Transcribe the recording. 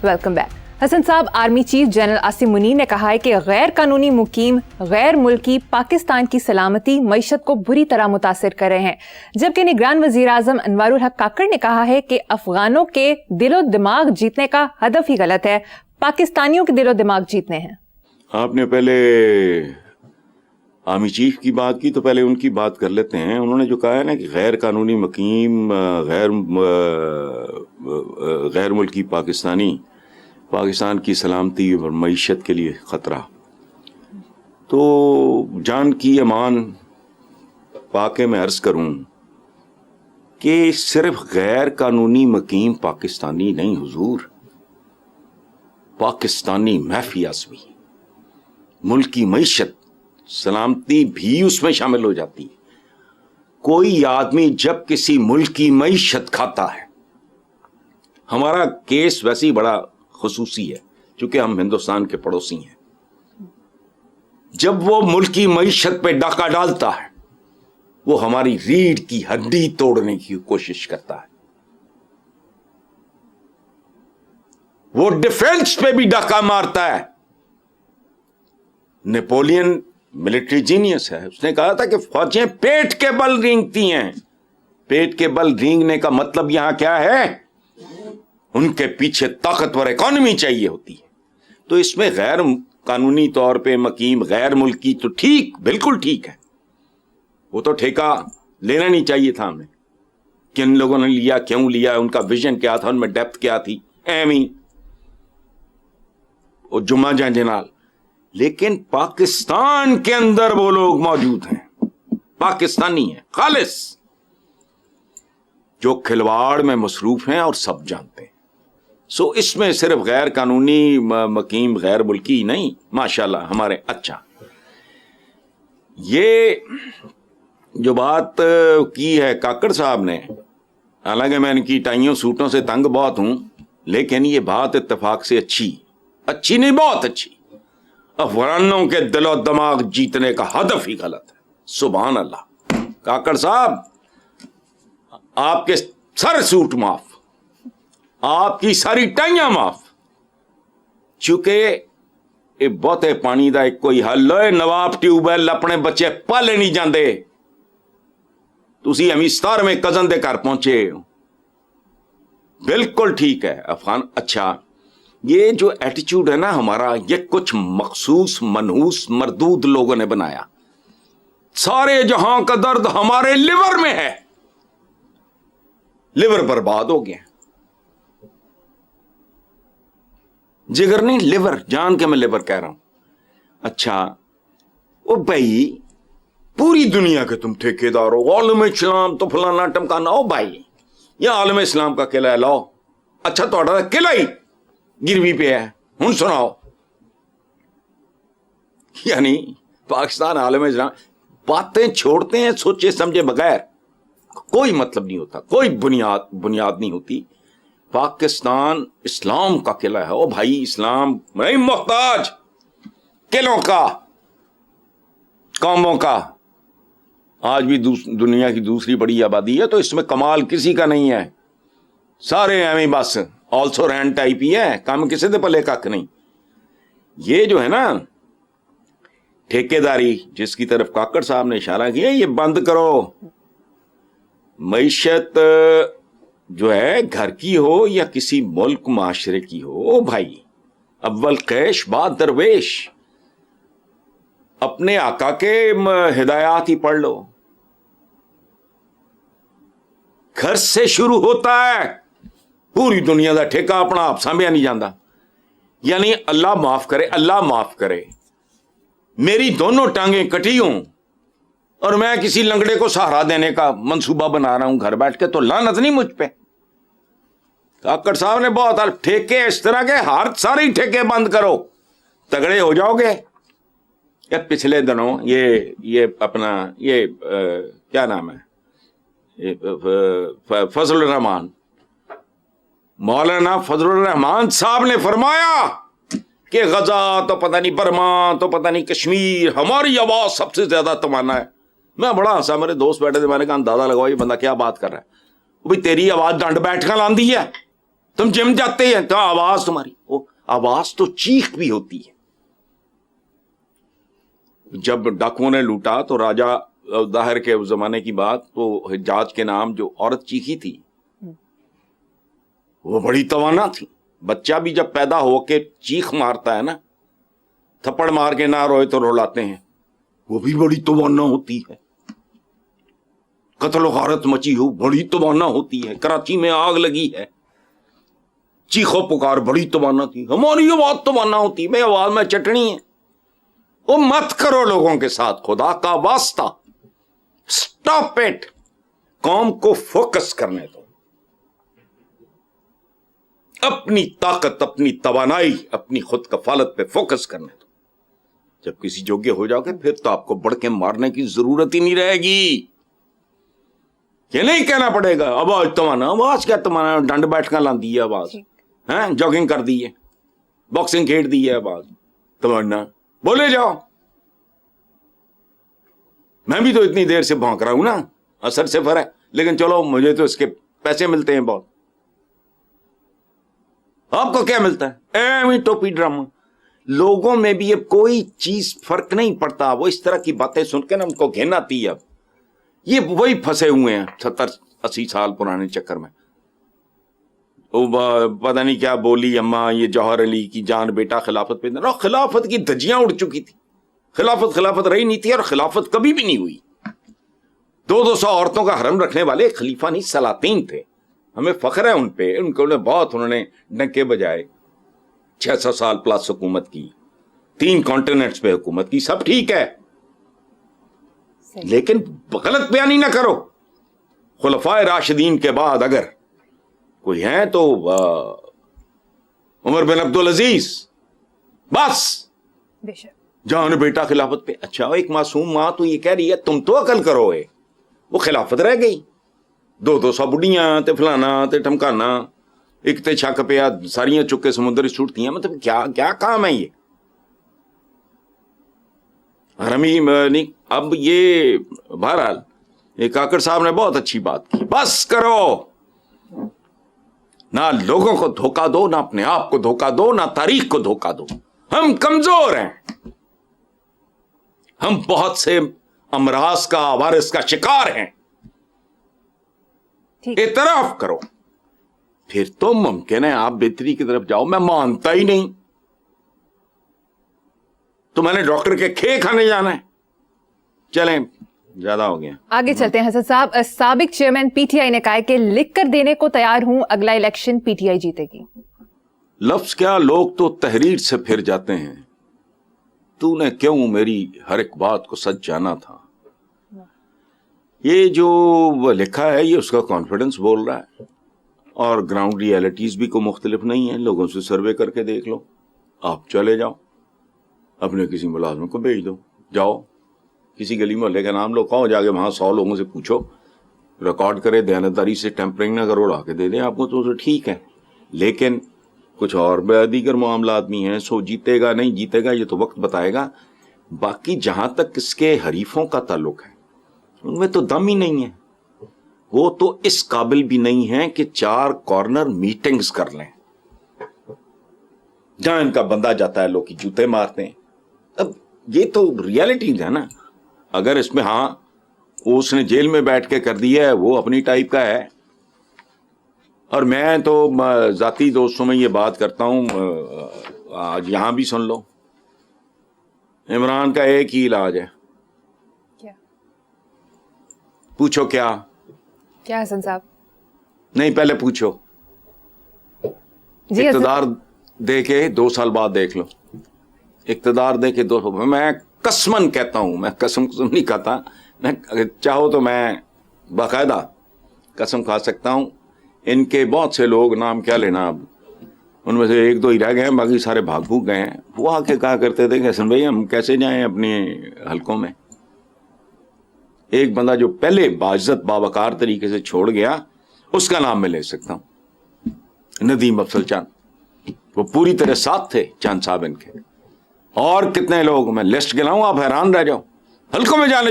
Welcome back. Hasan صاحب, army chief general Asim Munir نے کہا ہے کہ غیر قانونی مقیم غیر ملکی پاکستان کی سلامتی معیشت کو بری طرح متاثر کر رہے ہیں, جبکہ نگران وزیر اعظم انوار الحق کاکڑ نے کہا ہے کہ افغانوں کے دل و دماغ جیتنے کا ہدف ہی غلط ہے, پاکستانیوں کے دل و دماغ جیتنے ہیں. آپ نے پہلے آرمی چیف کی بات کی تو پہلے ان کی بات کر لیتے ہیں. انہوں نے جو کہا ہے نا کہ غیر قانونی مقیم غیر ملکی پاکستان کی سلامتی اور معیشت کے لیے خطرہ, تو جان کی امان پا کے میں عرض کروں کہ صرف غیر قانونی مقیم پاکستانی نہیں حضور, پاکستانی مافیاز بھی, ملک کی معیشت سلامتی بھی اس میں شامل ہو جاتی ہے. کوئی آدمی جب کسی ملک کی معیشت کھاتا ہے, ہمارا کیس ویسے ہی بڑا خصوصی ہے چونکہ ہم ہندوستان کے پڑوسی ہیں, جب وہ ملک کی معیشت پہ ڈاکہ ڈالتا ہے وہ ہماری ریڑھ کی ہڈی توڑنے کی کوشش کرتا ہے. وہ ڈیفنس پہ بھی ڈاکہ مارتا ہے. نیپولین ملٹری جینیس ہے, اس نے کہا تھا کہ فوجیں پیٹ کے بل رینگتی ہیں. پیٹ کے بل رینگنے کا مطلب یہاں کیا ہے, ان کے پیچھے طاقتور اکانومی چاہیے ہوتی ہے. تو اس میں غیر قانونی طور پہ مقیم غیر ملکی تو ٹھیک, بالکل ٹھیک ہے, وہ تو ٹھیکہ لینا نہیں چاہیے تھا ہمیں. کن لوگوں نے لیا, کیوں لیا, ان کا ویژن کیا تھا, ان میں ڈیپتھ کیا تھی, ایمی اور جمعہ جنال. لیکن پاکستان کے اندر وہ لوگ موجود ہیں, پاکستانی ہیں خالص, جو کھلواڑ میں مصروف ہیں اور سب جانتے ہیں. سو اس میں صرف غیر قانونی مقیم غیر ملکی نہیں, ماشاءاللہ ہمارے. اچھا, یہ جو بات کی ہے کاکڑ صاحب نے, حالانکہ میں ان کی ٹائیوں سوٹوں سے تنگ بہت ہوں, لیکن یہ بات اتفاق سے اچھی نہیں, بہت اچھی. افغانوں کے دل و دماغ جیتنے کا ہدف ہی غلط ہے. سبحان اللہ. کاکڑ صاحب, آپ کے سر سوٹ معاف, آپ کی ساری ٹائیاں معاف, چونکہ یہ بہتے پانی دا ایک کوئی حل ہے. نواب ٹیوب ویل اپنے بچے پالے نہیں جاندے, تسی ہمیں 17ویں کزن دے گھر پہنچے, بالکل ٹھیک ہے افغان. اچھا, یہ جو ایٹیچیوڈ ہے نا ہمارا, یہ کچھ مخصوص منحوس مردود لوگوں نے بنایا. سارے جہاں کا درد ہمارے لیور میں ہے, لیور برباد ہو گیا. جگر نہیں, لیور, جان کے میں لیور کہہ رہا ہوں. اچھا, او بھائی پوری دنیا کے تم ٹھیکیدار ہو, عالم اسلام تو فلانا ٹمکانا. ہو بھائی, یہ عالم اسلام کا قلعہ ہے, لاؤ. اچھا, تھوڑا قلعہ ہی گروی پہ ہے, ہن سناؤ. یعنی پاکستان عالم اسلام باتیں چھوڑتے ہیں سوچے سمجھے بغیر, کوئی مطلب نہیں ہوتا, کوئی بنیاد نہیں ہوتی. پاکستان اسلام کا قلعہ ہے. او بھائی, اسلام نہیں محتاج قلعوں کا, قوموں کا. آج بھی دنیا کی دوسری بڑی آبادی ہے, تو اس میں کمال کسی کا نہیں ہے. سارے ایویں بس آلسو رینٹ ٹائپ ہی ہے, کام کسی دے پلے کک نہیں. یہ جو ہے نا ٹھیکیداری جس کی طرف کاکڑ صاحب نے اشارہ کیا, یہ بند کرو. معیشت جو ہے گھر کی ہو یا کسی ملک معاشرے کی ہو, بھائی اول کیش بعد درویش. اپنے آقا کے ہدایات ہی پڑھ لو. گھر سے شروع ہوتا ہے, پوری دنیا دا ٹھیکہ اپنا آپ سانبھیا نہیں جاندہ. یعنی اللہ معاف کرے, اللہ معاف کرے, میری دونوں ٹانگیں کٹی ہوں اور میں کسی لنگڑے کو سہارا دینے کا منصوبہ بنا رہا ہوں گھر بیٹھ کے, تو لعنت نہیں مجھ پہ. کاکڑ صاحب نے بہت ٹھیکے اس طرح کے, ہر سارے ٹھیکے بند کرو, تگڑے ہو جاؤ گے. یا پچھلے دنوں یہ اپنا یہ کیا نام ہے, فضل الرحمان, مولانا فضل الرحمان صاحب نے فرمایا کہ غزہ تو پتہ نہیں برما تو پتہ نہیں کشمیر, ہماری آواز سب سے زیادہ تمانا ہے. میں بڑا ہنسا, میرے دوست بیٹھے تھے, میں نے کہا اندازہ لگاؤ یہ بندہ کیا بات کر رہا ہے. بھائی تیری آواز ڈنڈ بیٹھ کر لاندی ہے, تم جم جاتے ہیں تو آواز تمہاری، وہ آواز تو چیخ بھی ہوتی ہے. جب ڈاکوؤں نے لوٹا تو راجا ظاہر کے اس زمانے کی بات، تو حجاج کے نام جو عورت چیخی تھی وہ بڑی توانا تھی. بچہ بھی جب پیدا ہو کے چیخ مارتا ہے نا، تھپڑ مار کے نہ روئے تو رلاتے ہیں، وہ بھی بڑی توانا ہوتی ہے. قتل و غارت مچی ہو بڑی توانا ہوتی ہے. کراچی میں آگ لگی ہے، چیخو پکار بڑی توانا تھی. ہماری آواز توانا ہوتی ہے، میں آواز میں چٹنی ہے. وہ مت کرو لوگوں کے ساتھ، خدا کا واسطہ سٹاپ اٹ. قوم کو فوکس کرنے دو، اپنی طاقت، اپنی توانائی، اپنی خود کفالت پہ فوکس کرنے دو. جب کسی جوگے ہو جاؤ گے پھر تو آپ کو بڑھ کے مارنے کی ضرورت ہی نہیں رہے گی. یہ نہیں کہنا پڑے گا آواز توانا. آواز کیا توانا؟ ڈنڈ بیٹھ کر لاندی ہے آواز، جاگنگ کر دی ہے، باکسنگ کھیل دی ہے، آواز توانا. بولے جاؤ. میں بھی تو اتنی دیر سے بھونک رہا ہوں نا، اثر سے فرق، لیکن چلو مجھے تو اس کے پیسے ملتے ہیں بہت. آپ کو کیا ملتا ہے؟ ایویں ٹوپی ڈرامہ. لوگوں میں بھی اب کوئی چیز فرق نہیں پڑتا. وہ اس طرح کی باتیں سن کے نا ان کو گھن آتی ہے. اب یہ وہی پھنسے ہوئے ہیں 70-80 سال پرانے چکر میں. پتہ نہیں کیا بولی اماں، یہ جوہر علی کی جان بیٹا خلافت پہ. خلافت کی دھجیاں اڑ چکی تھی. خلافت رہی نہیں تھی، اور خلافت کبھی بھی نہیں ہوئی. 200 عورتوں کا حرم رکھنے والے خلیفہ نہیں، سلاطین تھے. ہمیں فخر ہے ان پہ. انہوں نے ڈنکے بجائے. 600 سال پلس حکومت کی، 3 کانٹیننٹس پہ حکومت کی، سب ٹھیک ہے. لیکن غلط بیانی نہ کرو. خلفائے راشدین کے بعد اگر کوئی ہے تو عمر بن عبدالعزیز، بس جان بیٹا خلافت پہ. اچھا ایک معصوم ماں تو یہ کہہ رہی ہے تم تو عقل کرو. وہ خلافت رہ گئی. 200 بڑھیاں تے فلانا تے ٹھمکانا، ایک تے چھک پیا ساریاں چکے سمندر چھوٹتی ہیں. مطلب کیا کام ہے یہ؟ حرمی نہیں. اب یہ بہرحال یہ کاکڑ صاحب نے بہت اچھی بات کی. بس کرو، نہ لوگوں کو دھوکہ دو، نہ اپنے آپ کو دھوکہ دو، نہ تاریخ کو دھوکہ دو. ہم کمزور ہیں، ہم بہت سے امراض کا، وائرس کا شکار ہیں. اعتراف کرو، پھر تو ممکن ہے آپ بہتری کی طرف جاؤ. میں مانتا ہی نہیں تو میں نے ڈاکٹر کے کھے کھانے جانا ہے. چلیں زیادہ ہو گیا، آگے چلتے ہیں. حسن صاحب، سابق چیئرمین پی ٹی آئی نے کہا ہے کہ لکھ کر دینے کو تیار ہوں، اگلا الیکشن پی ٹی آئی جیتے گی. لفظ کیا، لوگ تو تحریر سے پھر جاتے ہیں. تو نے کیوں میری ہر ایک بات کو سچ جانا تھا. یہ جو لکھا ہے یہ اس کا کانفیڈنس بول رہا ہے، اور گراؤنڈ ریالٹیز بھی کوئی مختلف نہیں ہے. لوگوں سے سروے کر کے دیکھ لو. آپ چلے جاؤ، اپنے کسی ملازم کو بھیج دو، جاؤ کسی گلی محلے کا نام لو، کہو جا کے وہاں 100 لوگوں سے پوچھو، ریکارڈ کرے، دیانتداری سے ٹیمپرنگ نہ کرو، اڑا کے دے دیں آپ کو تو ٹھیک ہے. لیکن کچھ اور دیگر معاملات بھی ہیں. سو جیتے گا نہیں جیتے گا یہ تو وقت بتائے گا. باقی جہاں تک اس کے حریفوں کا تعلق ہے ان میں تو دم ہی نہیں ہے. وہ تو اس قابل بھی نہیں ہے کہ 4 کارنر میٹنگز کر لیں. جہاں ان کا بندہ جاتا ہے لوگ کی جوتے مارتے ہیں. اب یہ تو ریالٹیز ہے نا. اگر اس میں ہاں اس نے جیل میں بیٹھ کے کر دیا ہے وہ اپنی ٹائپ کا ہے. اور میں تو ذاتی دوستوں میں یہ بات کرتا ہوں، آج یہاں بھی سن لو، عمران کا ایک ہی علاج ہے. پوچھو کیا حسن صاحب؟ نہیں پہلے پوچھو. اقتدار دے کے 2 سال بعد دیکھ لو. اقتدار دے کے 2 میں قسمن کہتا ہوں، میں قسم نہیں کھاتا، میں چاہو تو میں باقاعدہ قسم کھا سکتا ہوں. ان کے بہت سے لوگ، نام کیا لینا اب، ان میں سے 1-2 ہی رہ گئے ہیں، باقی سارے بھاگ بھوگ گئے ہیں. وہ آ کے کہا کرتے تھے کہ حسن بھائی ہم کیسے جائیں اپنے حلقوں میں. ایک بندہ جو پہلے باعزت باوقار طریقے سے چھوڑ گیا اس کا نام میں لے سکتا ہوں، ندیم افضل چاند. وہ پوری طرح ساتھ تھے چاند صاحب ان کے. اور کتنے لوگ میں لسٹ گناؤں آپ حیران رہ جاؤ. حلقوں میں جانے